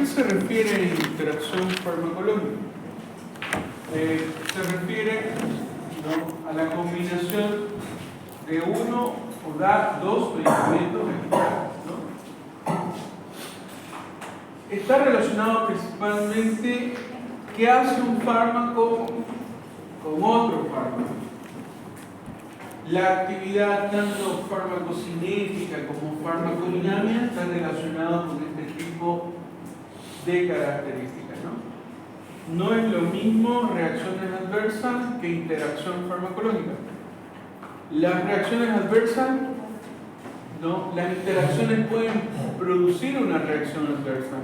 qué se refiere interacción farmacológica? Se refiere, ¿no?, a la combinación de uno o dos medicamentos eficaces, ¿no? Está relacionado principalmente qué hace un fármaco con otro fármaco. La actividad tanto farmacocinética como farmacodinámica está relacionada con este tipo de características, ¿no? No es lo mismo reacciones adversas que interacción farmacológica. Las reacciones adversas, ¿no?, las interacciones pueden producir una reacción adversa,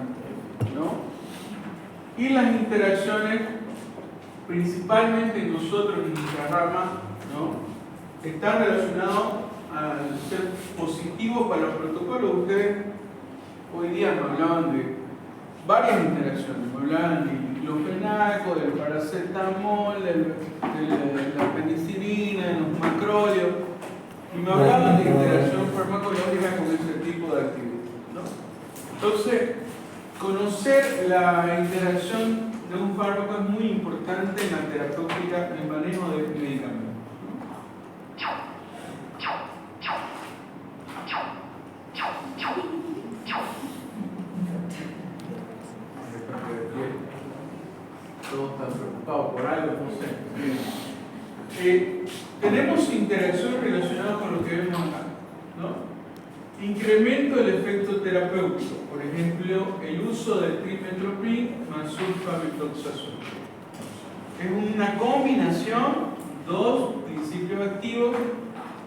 ¿no? Y las interacciones, principalmente nosotros en nuestra rama, ¿no?, están relacionados al ser positivos para los protocolos. Ustedes hoy día me hablaban de varias interacciones, me hablaban del diclofenaco, del paracetamol, de la penicilina, de los macróleos, y me hablaban de interacción farmacológica con ese tipo de actividades, ¿no? Entonces, conocer la interacción de un fármaco es muy importante en la terapéutica, en el manejo de medicamentos. Todos están preocupados por algo, no sé. Tenemos interacción relacionada con lo que vemos acá, ¿no? Incremento del efecto terapéutico, por ejemplo, el uso del trimethoprim más sulfamethoxazol. Es una combinación, dos principios activos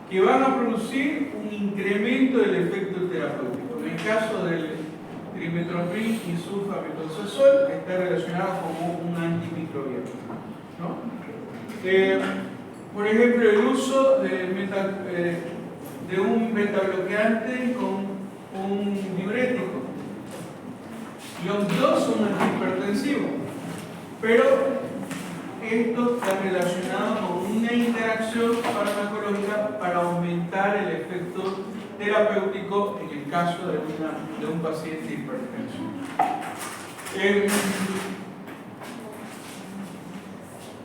que van a producir un incremento del efecto terapéutico. En el caso del trimethoprim y sulfamethoxazol está relacionado como un antimicrobiano, ¿no? Por ejemplo, el uso de un betabloqueante con un diurético. Los dos son antihipertensivos, pero esto está relacionado con una interacción farmacológica para aumentar el efecto terapéutico en el caso de un paciente hipertenso.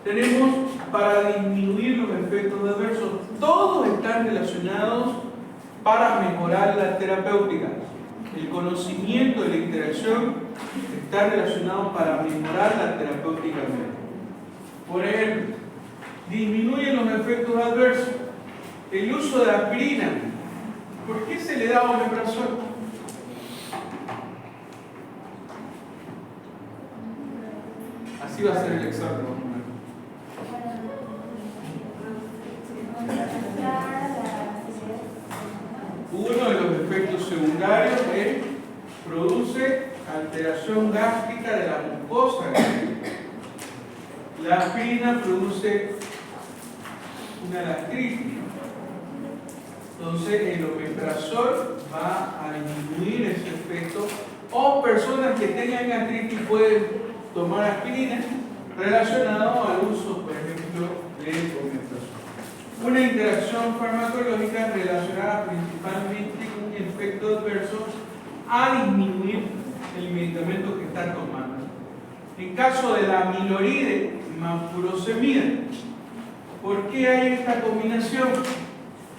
Tenemos para disminuir los efectos adversos. Todos están relacionados para mejorar la terapéutica. El conocimiento de la interacción está relacionado para mejorar la terapéutica. Por ejemplo, disminuyen los efectos adversos. El uso de aspirina. ¿Por qué se le da omeprazol? Así va a ser el examen. Uno de los efectos secundarios es produce alteración gástrica de la mucosa gástrica. La aspirina produce una gastritis. Entonces el omeprazol va a disminuir ese efecto. O personas que tengan gastritis pueden tomar aspirina relacionado al uso, por ejemplo, del omeprazol. Una interacción farmacológica relacionada principalmente con un efecto adverso a disminuir el medicamento que están tomando. En caso de la amiloride más furosemida, ¿por qué hay esta combinación?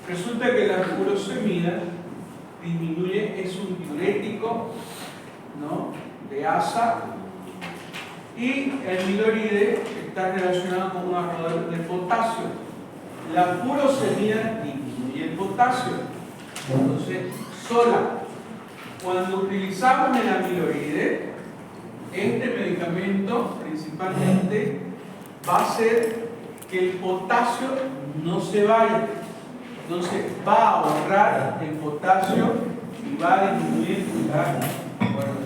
Resulta que la furosemida disminuye, es un diurético, ¿no?, de asa, y el amiloride está relacionado con un ahorrador de potasio. La furosemida disminuye el potasio, entonces sola. Cuando utilizamos el amiloride, este medicamento principalmente va a hacer que el potasio no se vaya. Entonces va a ahorrar el potasio y va a disminuir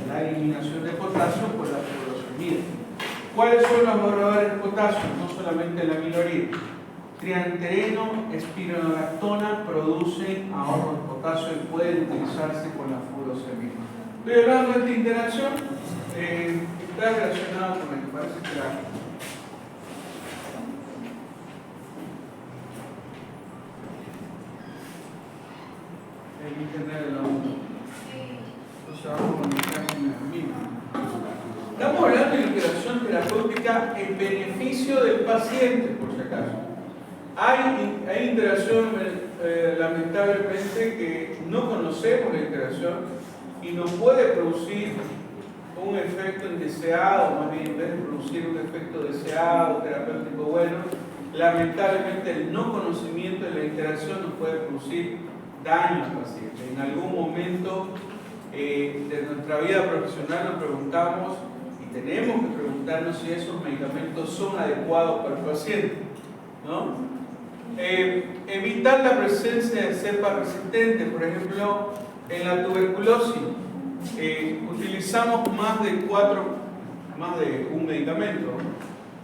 la eliminación de potasio por la furosemida. ¿Cuáles son los ahorradores de potasio? No solamente el amiloride. Triantereno, espironolactona producen ahorro de potasio y pueden utilizarse con la furosemida. Estoy hablando de esta interacción, está relacionada con el que parece que el internet de la 1. Entonces vamos a la página misma. interacción terapéutica en beneficio del paciente, por si acaso. Hay interacción, lamentablemente, que no conocemos la interacción y nos puede producir un efecto indeseado, más bien en vez de producir un efecto deseado, terapéutico bueno, lamentablemente el no conocimiento de la interacción nos puede producir daño al paciente. En algún momento de nuestra vida profesional nos preguntamos y tenemos que preguntarnos si esos medicamentos son adecuados para el paciente, ¿no? Evitar la presencia de cepas resistentes, por ejemplo, en la tuberculosis. Utilizamos más de un medicamento,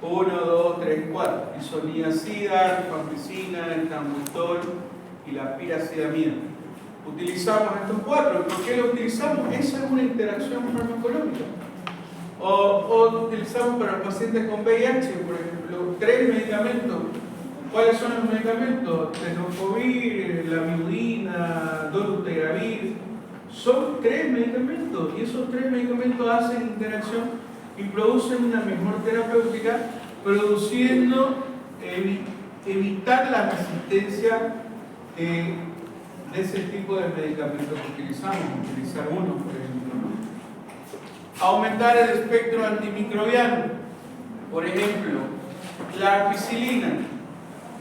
1, 2, 3, 4, isoniazida, rifampicina, etambutol y la piracidamida. Utilizamos estos 4. ¿Por qué lo utilizamos? Esa es una interacción farmacológica. O utilizamos para los pacientes con VIH, por ejemplo, 3 medicamentos. ¿Cuáles son los medicamentos? Tenofovir, lamivudina, dolutegravir. Son 3 medicamentos y esos 3 medicamentos hacen interacción y producen una mejor terapéutica, produciendo, evitar la resistencia de ese tipo de medicamentos que utilizamos, utilizar uno, por ejemplo, ¿no? Aumentar el espectro antimicrobiano, por ejemplo, la ampicilina,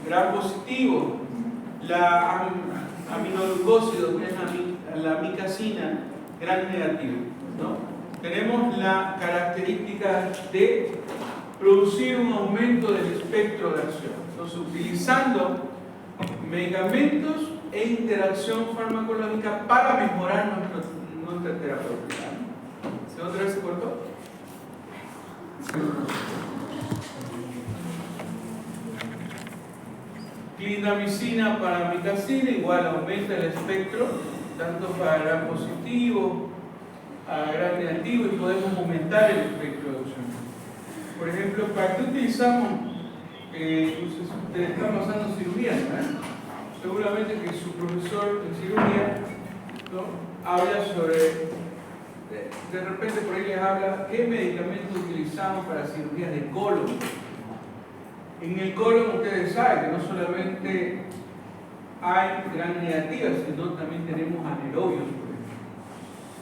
gram positivo, la aminoglucósido, que es la amicacina, gram negativo, ¿no? Tenemos la característica de producir un aumento del espectro de acción. Entonces, utilizando medicamentos e interacción farmacológica para mejorar nuestra terapéutica. ¿Se otra vez se cortó? Clindamicina para amicacina igual aumenta el espectro, tanto para gram positivo, a gram negativo, y podemos aumentar el espectro de acción. Por ejemplo, ¿para qué utilizamos? Ustedes están pasando cirugía, ¿no? Seguramente que su profesor de cirugía, ¿no?, habla sobre, de repente por ahí les habla qué medicamentos utilizamos para cirugías de colon. En el colon ustedes saben que no solamente hay gram negativa, sino también tenemos anaerobios, por ejemplo.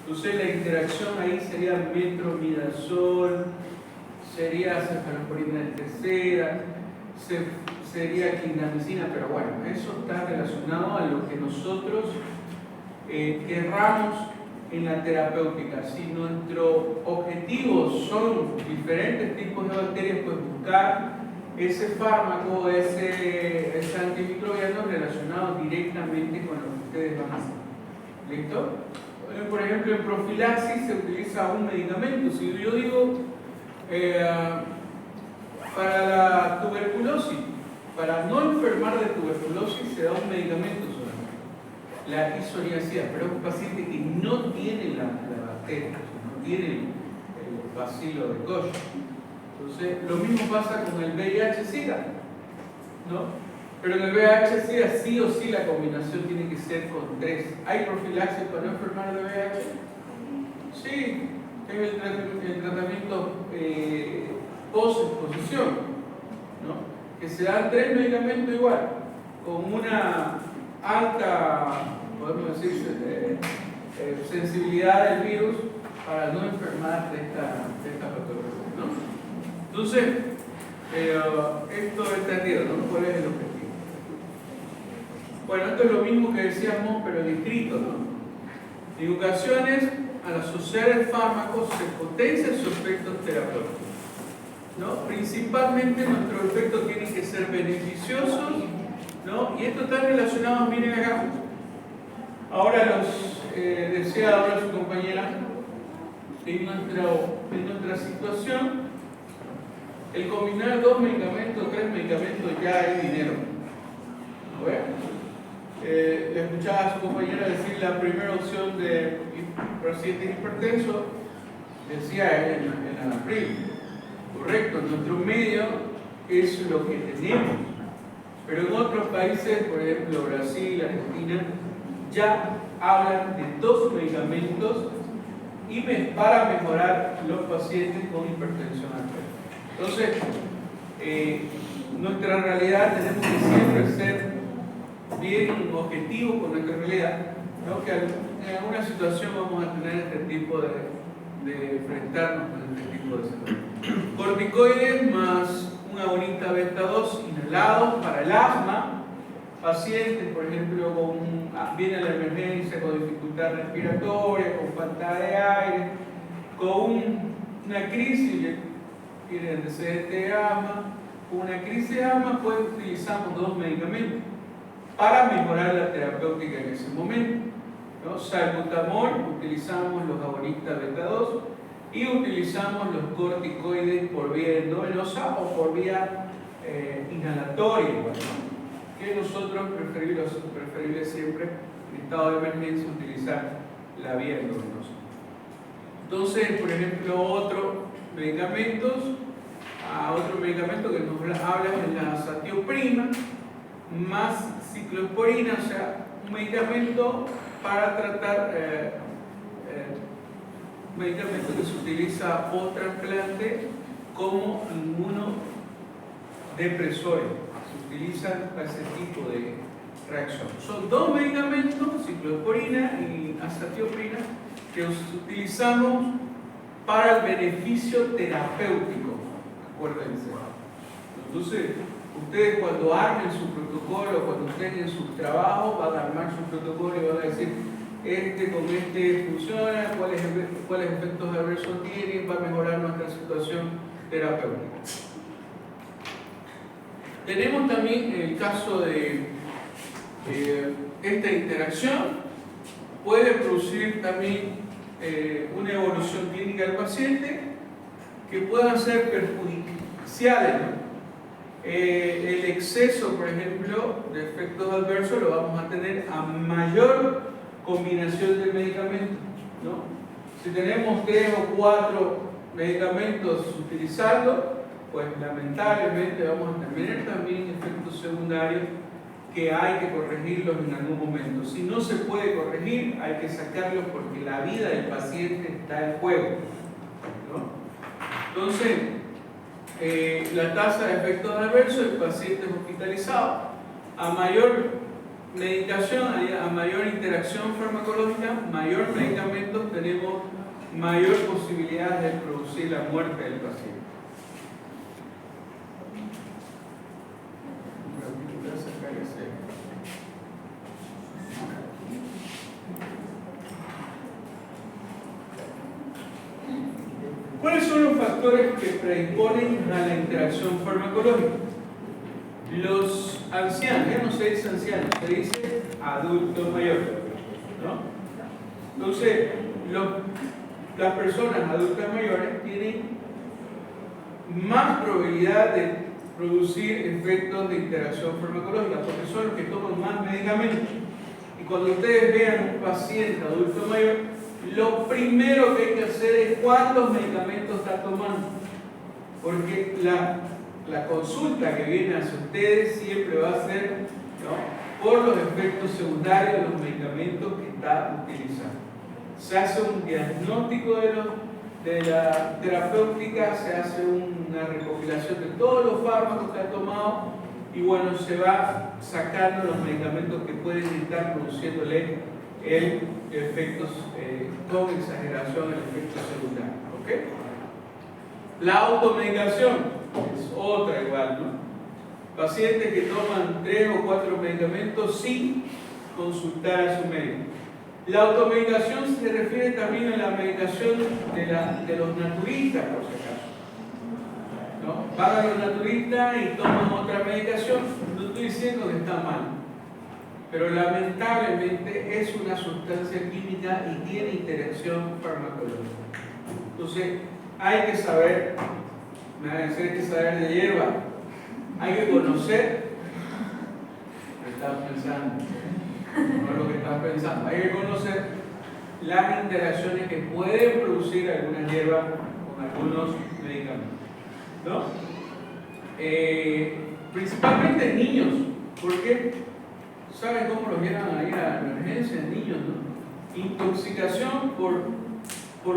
Entonces la interacción ahí sería metronidazol, sería cefalosporina de tercera, sería clindamicina, pero bueno, eso está relacionado a lo que nosotros querramos en la terapéutica. Si nuestros objetivos son diferentes tipos de bacterias, pues buscar ese fármaco, ese antimicrobiano relacionado directamente con lo que ustedes van a hacer. ¿Listo? Por ejemplo, en profilaxis se utiliza un medicamento. Si yo digo para la tuberculosis, para no enfermar de tuberculosis se da un medicamento solamente, la isoniazida, pero es un paciente que no tiene la bacteria, no tiene el bacilo de Koch. Entonces, lo mismo pasa con el VIH-Sida, ¿no? Pero en el VIH-Sida sí o sí la combinación tiene que ser con 3. ¿Hay profilaxis para no enfermar de VIH? Sí, es el tratamiento post-exposición, ¿no?, que se dan 3 medicamentos igual, con una alta, podemos decir, sensibilidad del virus para no enfermar de esta patología, ¿no? Entonces, esto es entendido, ¿no? ¿Cuál es el objetivo? Bueno, esto es lo mismo que decíamos, pero en escrito, ¿no? En ocasiones, al asociar el fármaco, se potencia su efecto terapéutico, ¿no? Principalmente nuestros efectos tienen que ser beneficiosos, ¿no? Y esto está relacionado, miren acá. Ahora decía ahora su compañera, en nuestra situación, el combinar 2 medicamentos, 3 medicamentos ya es dinero. Le escuchaba a su compañera decir la primera opción de pacientes hipertensos, decía en Anapril. Correcto, en nuestro medio es lo que tenemos. Pero en otros países, por ejemplo Brasil, Argentina, ya hablan de 2 medicamentos para mejorar los pacientes con hipertensión arterial. Entonces, nuestra realidad tenemos que siempre ser bien objetivos con nuestra realidad, ¿no? Que en alguna situación vamos a tener este tipo de enfrentarnos con este tipo de situaciones. Corticoides más una bonita beta 2 inhalados para el asma. Pacientes, por ejemplo, viene a la emergencia con dificultad respiratoria, con falta de aire, con una crisis, tiene antecedentes de asma. Con una crisis de asma, pues utilizamos 2 medicamentos para mejorar la terapéutica en ese momento, ¿no? Salbutamol, utilizamos los agonistas beta 2 y utilizamos los corticoides por vía endovenosa o por vía inhalatoria, ¿no? Que nosotros preferible siempre en estado de emergencia utilizar la vía endovenosa. Entonces, por ejemplo, otro medicamento que nos habla es la azatioprina más ciclosporina, o sea, un medicamento para tratar un medicamento que se utiliza post trasplante como inmunodepresores. Se utilizan para ese tipo de reacción. Son 2 medicamentos, ciclosporina y azatioprina, que utilizamos para el beneficio terapéutico. Acuérdense. Entonces, ustedes cuando armen su protocolo, cuando estén en su trabajo, van a armar su protocolo y van a decir, con este funciona, cuáles efectos adversos tiene, va a mejorar nuestra situación terapéutica. Tenemos también el caso de esta interacción, puede producir también una evolución clínica del paciente que puedan ser perjudiciales, ¿no? El exceso, por ejemplo, de efectos adversos lo vamos a tener a mayor combinación de medicamentos, ¿no? Si tenemos 3 o 4 medicamentos utilizando, pues lamentablemente vamos a tener también efectos secundarios que hay que corregirlos en algún momento. Si no se puede corregir, hay que sacarlos porque la vida del paciente está en juego, ¿no? Entonces, la tasa de efectos adversos del paciente hospitalizado, a mayor medicación, a mayor interacción farmacológica, mayor medicamentos, tenemos mayor posibilidad de producir la muerte del paciente. ¿Cuáles son los factores que predisponen a la interacción farmacológica? Los ancianos, ya no se dice ancianos, se dice adulto mayor, ¿no? Entonces, las personas adultas mayores tienen más probabilidad de producir efectos de interacción farmacológica porque son los que toman más medicamentos. Y cuando ustedes vean un paciente adulto mayor, lo primero que hay que hacer es cuántos medicamentos está tomando, porque la consulta que viene hacia ustedes siempre va a ser, ¿no?, por los efectos secundarios de los medicamentos que está utilizando. Se hace un diagnóstico de la terapéutica, se hace una recopilación de todos los fármacos que ha tomado y bueno, se va sacando los medicamentos que pueden estar produciéndole efectos con exageración, el efecto secundario, ¿okay? La automedicación es otra igual, ¿no? Pacientes que toman 3 o 4 medicamentos sin consultar a su médico. La automedicación se refiere también a la medicación de los naturistas, por si acaso, ¿no? Van a los naturistas y toman otra medicación. No estoy diciendo que está mal, pero lamentablemente es una sustancia química y tiene interacción farmacológica. Entonces, hay que saber, me van a decir, hay que saber de hierba, hay que conocer lo que estás pensando, no lo que estás pensando, hay que conocer las interacciones que pueden producir algunas hierbas con algunos medicamentos, ¿no? Principalmente en niños, porque ¿saben cómo los llevan a ir a la emergencia en niños, no? Intoxicación por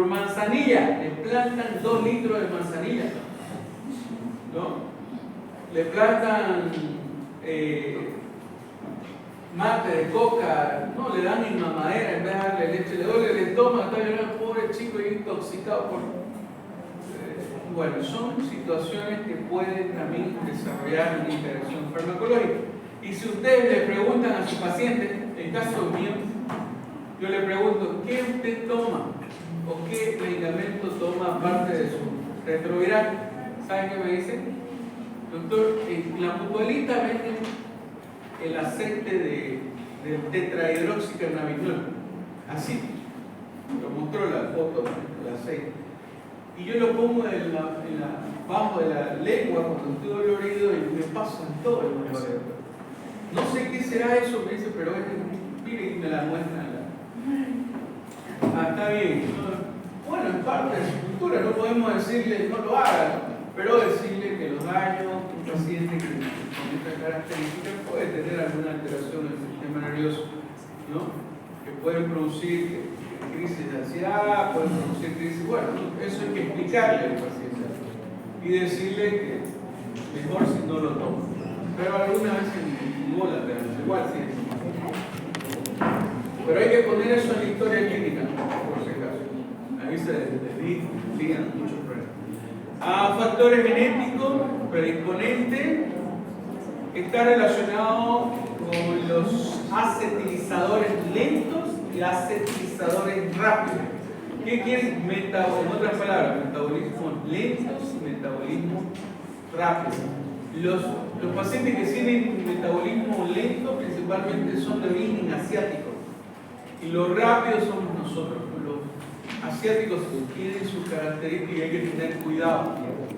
manzanilla. Les plantan 2 litros de manzanilla. ¿no? Le plantan mate de coca, no, le dan en mamadera en vez de darle leche, le duele el estómago, está llorando, pobre chico y intoxicado por... bueno, son situaciones que pueden también desarrollar una interacción farmacológica. Y si ustedes le preguntan a su paciente, en caso mío, yo le pregunto, ¿qué usted toma? ¿O qué medicamento toma aparte de su retroviral? ¿Saben qué me dicen? Doctor, en la mutualita venden el aceite del tetrahidroxicannabinol. Así. Lo mostró la foto del aceite. Y yo lo pongo bajo de la lengua cuando estoy dolorido y me pasan todo el dolor. No sé qué será eso, me dice, pero mire y me la muestran. Está bien. Bueno, es parte de su cultura, no podemos decirle no lo haga, pero decirle que los daños, un paciente que con estas características puede tener alguna alteración del sistema nervioso, ¿no? Que pueden producir crisis de ansiedad, pueden producir crisis, bueno, eso hay que explicarle al paciente y decirle que mejor si no lo toma. Pero algunas veces no la tenemos, igual sí. Pero hay que poner eso en la historia clínica, por si acaso. A mí se digan muchos problemas. Factores genéticos, predisponentes, está relacionado con los acetilizadores lentos y acetilizadores rápidos. ¿Qué quieren? En otras palabras, metabolismos lentos y metabolismo rápido. Los pacientes que tienen metabolismo lento principalmente son de origen asiático. Y los rápidos somos nosotros. Los asiáticos tienen sus características y hay que tener cuidado,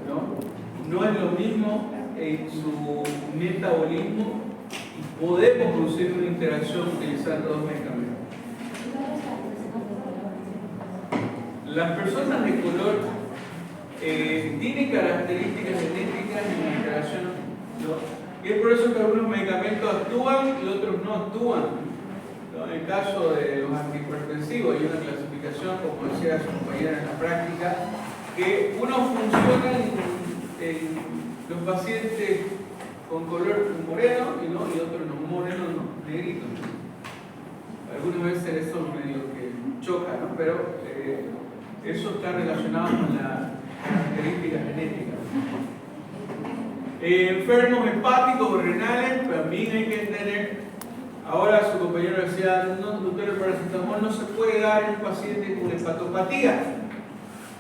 ¿no? No es lo mismo en su metabolismo y podemos producir una interacción utilizando dos medicamentos. Las personas de color tienen características genéticas y una interacción, ¿no? Y es por eso que algunos medicamentos actúan y otros no actúan. En el caso de los antihipertensivos hay una clasificación, como decía su compañera en la práctica, que unos funcionan en los pacientes con color moreno y otros no morenos, no, negritos. Algunas veces eso medio que choca, ¿no? Pero eso está relacionado con las características genéticas. Enfermos hepáticos o renales también hay que tener. Ahora su compañero decía, no, doctor, el paracetamol no se puede dar en un paciente con hepatopatía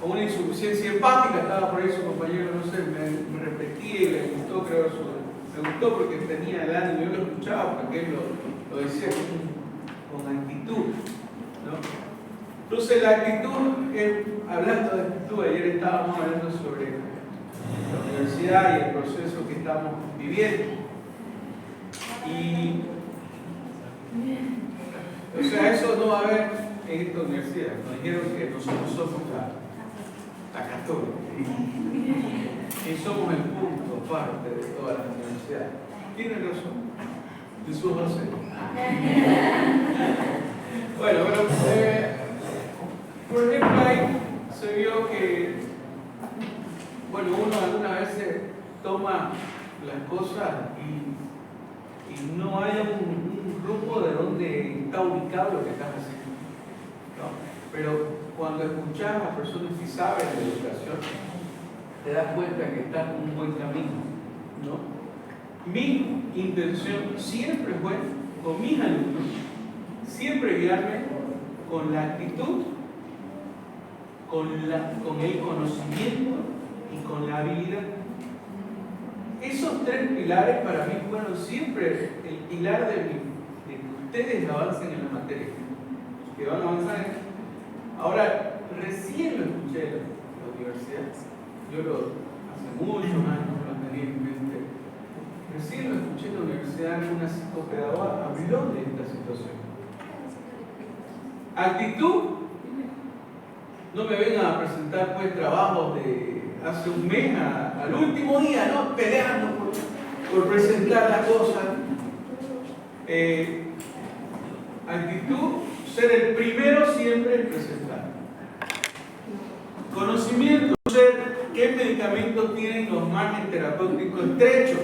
o una insuficiencia hepática. Estaba por ahí su compañero, no sé, me repetía y le gustó, creo, me gustó porque tenía el ánimo, yo lo escuchaba porque él lo decía con actitud, ¿no? Entonces la actitud, hablando de actitud, ayer estábamos hablando sobre la universidad y el proceso que estamos viviendo. Y o sea, eso no va a haber en esta universidad. Nos dijeron que nosotros somos la católica y somos el punto aparte de todas las universidades. Tienen razón. Jesús no sé. Bueno, pero por ejemplo ahí se vio que bueno, uno algunas veces toma las cosas y no hay un grupo de donde está ubicado lo que estás haciendo, ¿no? Pero cuando escuchas a personas que saben de educación, te das cuenta que estás en un buen camino, ¿no? Mi intención siempre fue, con mis alumnos, siempre guiarme con la actitud, con el conocimiento y con la habilidad. Esos tres pilares para mí fueron siempre el pilar de que ustedes avancen en la materia, que van a avanzar Ahora, recién lo escuché en la universidad, hace muchos años lo tenía en mente, recién lo escuché en la universidad, una psicopedagoga habló de esta situación. Actitud, no me vengan a presentar pues trabajos de hace un mes al último día, ¿no? Peleando por presentar la cosa. Actitud, ser el primero siempre en presentar. Conocimiento, ser qué medicamentos tienen los más margen terapéutico estrecho.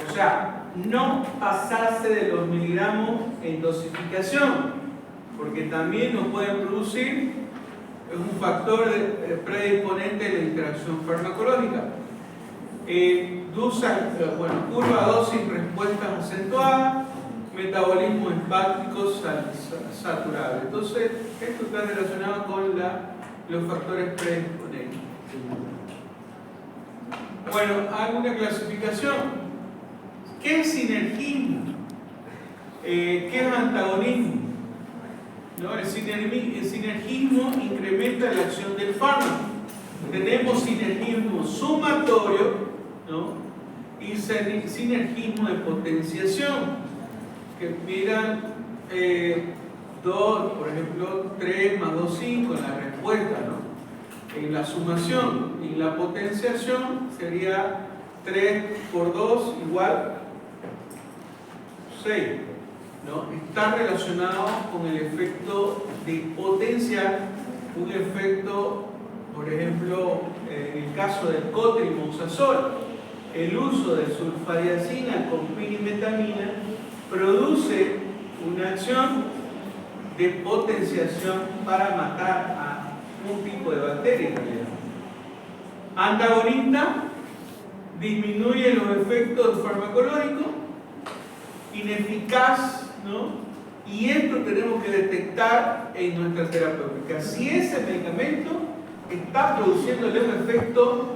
O sea, no pasarse de los miligramos en dosificación, porque también nos puede producir un factor predisponente de la interacción farmacológica. Curva dosis, respuestas acentuadas, metabolismo hepático saturable. Entonces, esto está relacionado con los factores predisponentes. Bueno, hago una clasificación. ¿Qué es sinergismo? ¿Qué es antagonismo? ¿No? El sinergismo incrementa la acción del fármaco. Tenemos sinergismo sumatorio, ¿no? Y sinergismo de potenciación, que miran 2, por ejemplo, 3 más 2, 5 en la respuesta, ¿no? En la sumación y la potenciación sería 3 por 2 igual 6, ¿no? Está relacionado con el efecto de potenciar un efecto, por ejemplo, en el caso del cotrimazol, el uso de sulfadiazina con pirimetamina produce una acción de potenciación para matar a un tipo de bacteria en realidad. Antagonista disminuye los efectos farmacológicos, ineficaz, ¿no? Y esto tenemos que detectar en nuestra terapéutica. Si ese medicamento está produciéndole un efecto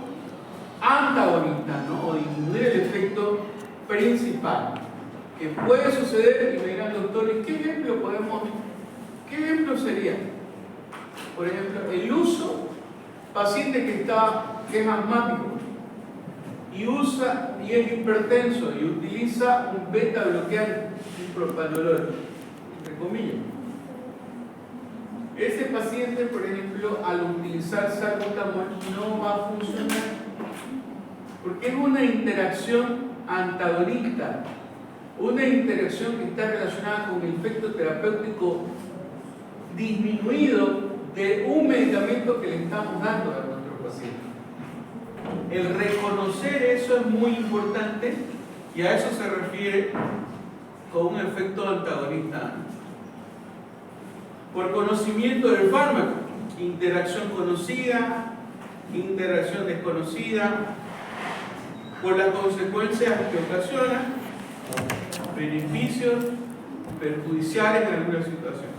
antagonista, ¿no? O disminuir el efecto principal. Que puede suceder, y me dirán, doctores, ¿qué ejemplo sería? Por ejemplo, el uso, paciente que es asmático y es hipertenso y utiliza un beta bloqueante, un propanolol, entre comillas. Ese paciente, por ejemplo, al utilizar salbutamol no va a funcionar porque es una interacción antagonista, una interacción que está relacionada con el efecto terapéutico disminuido de un medicamento que le estamos dando a nuestro paciente. El reconocer eso es muy importante y a eso se refiere con un efecto antagonista. Por conocimiento del fármaco, interacción conocida, interacción desconocida, por las consecuencias que ocasiona, beneficios perjudiciales en alguna situación.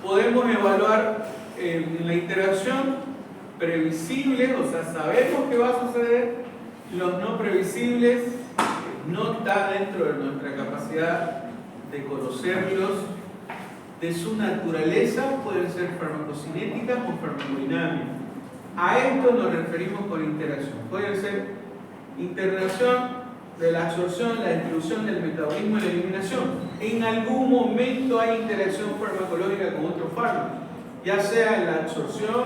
Podemos evaluar la interacción previsible, o sea, sabemos que va a suceder. Los no previsibles no está dentro de nuestra capacidad de conocerlos, de su naturaleza, pueden ser farmacocinéticas o farmacodinámicas. A esto nos referimos con interacción. Pueden ser interacción de la absorción, la distribución, del metabolismo y la eliminación. En algún momento hay interacción farmacológica con otro fármaco, ya sea en la absorción,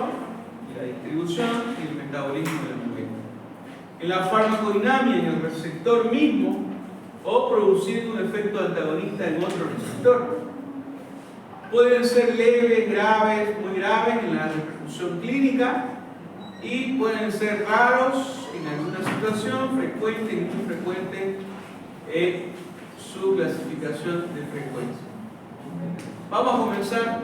la distribución y el metabolismo del movimiento. En la farmacodinámica, en el receptor mismo, o produciendo un efecto antagonista en otro receptor. Pueden ser leves, graves, muy graves en la repercusión clínica y pueden ser raros en alguna situación, frecuente y muy frecuente en su clasificación de frecuencia. Vamos a comenzar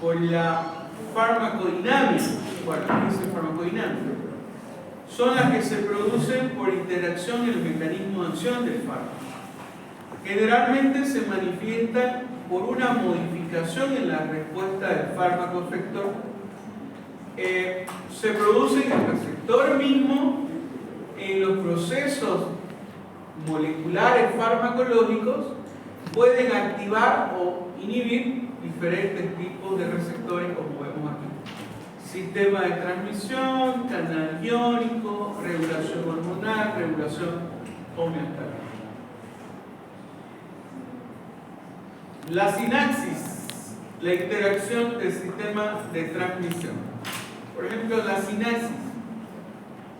por la farmacodinámica. Bueno, ¿qué dice farmacodinámica? Son las que se producen por interacción en el mecanismo de acción del fármaco. Generalmente se manifiestan por una modificación en la respuesta del fármaco efector. Se produce en el receptor mismo, en los procesos moleculares farmacológicos, pueden activar o inhibir diferentes tipos de receptores, como vemos aquí. Sistema de transmisión, canal iónico, regulación hormonal, regulación homeostática. La sinapsis, la interacción del sistema de transmisión. Por ejemplo, la sinapsis.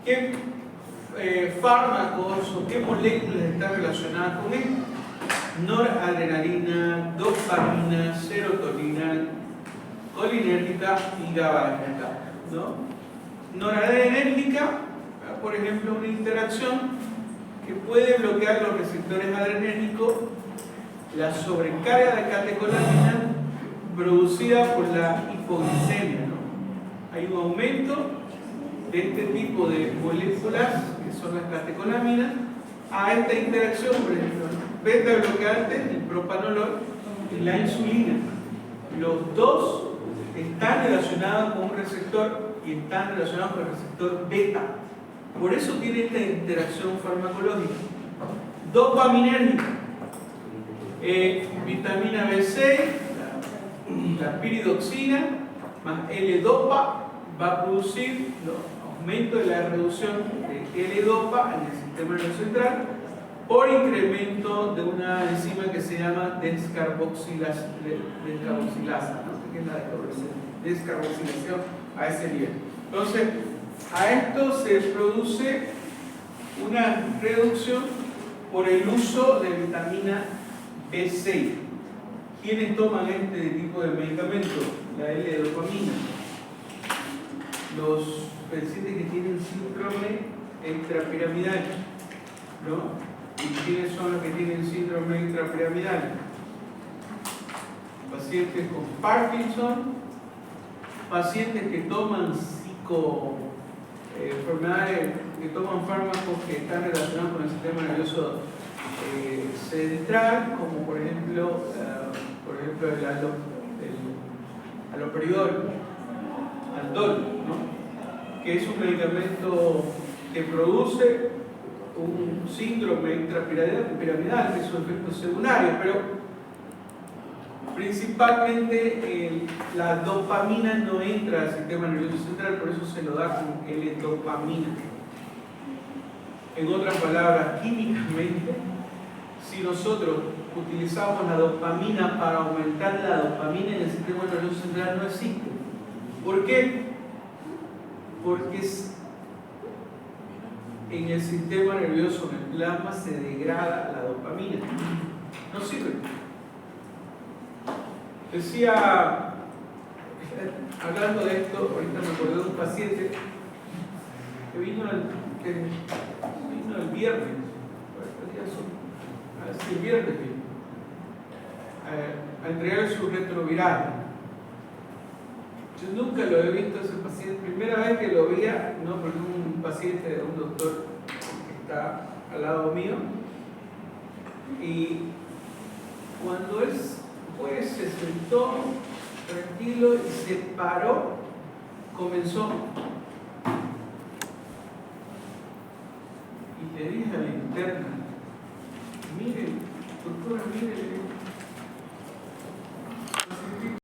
¿Qué fármacos o qué moléculas están relacionadas con esto? Noradrenalina, dopamina, serotonina, colinérgica y GABAérgica, ¿no? Noradrenérgica, por ejemplo, una interacción que puede bloquear los receptores adrenérgicos, la sobrecarga de catecolaminas producida por la hipoglicemia, ¿no? Hay un aumento de este tipo de moléculas, que son las catecolaminas, a esta interacción, por ejemplo, beta bloqueante, el propanolol y la insulina. Los dos están relacionados con un receptor y están relacionados con el receptor beta. Por eso tiene esta interacción farmacológica. Dopaminérgica. Vitamina B6, la piridoxina más L-dopa va a producir aumento de la reducción de L-dopa en el sistema nervioso central por incremento de una enzima que se llama descarboxilasa, ¿no? ¿Qué es la descarboxilación a ese nivel? Entonces, a esto se produce una reducción por el uso de vitamina B6. ¿Quiénes toman este tipo de medicamento? La L-dopamina. Los pacientes que tienen síndrome extrapiramidal, ¿no? ¿Y quiénes son los que tienen síndrome intrapiramidal? Pacientes con Parkinson, pacientes que toman enfermedades, que toman fármacos que están relacionados con el sistema nervioso central, como por ejemplo el haloperidol, Aldol, ¿no? Que es un medicamento que produce un síndrome intrapiramidal, que es su efecto secundario, pero principalmente la dopamina no entra al sistema nervioso central, por eso se lo da con L-dopamina. En otras palabras, químicamente, si nosotros utilizamos la dopamina para aumentar la dopamina en el sistema nervioso central, no existe. ¿Por qué? Porque en el sistema nervioso, en el plasma, se degrada la dopamina. No sirve. Decía, hablando de esto, ahorita me acordé de un paciente que vino el viernes, el viernes vino, a entregar su retroviral. Yo nunca lo he visto a ese paciente, primera vez que lo veía, no, porque es un paciente de un doctor que está al lado mío, y cuando él pues se sentó tranquilo y se paró, comenzó. Y le dije a la interna, mire, doctora, mire,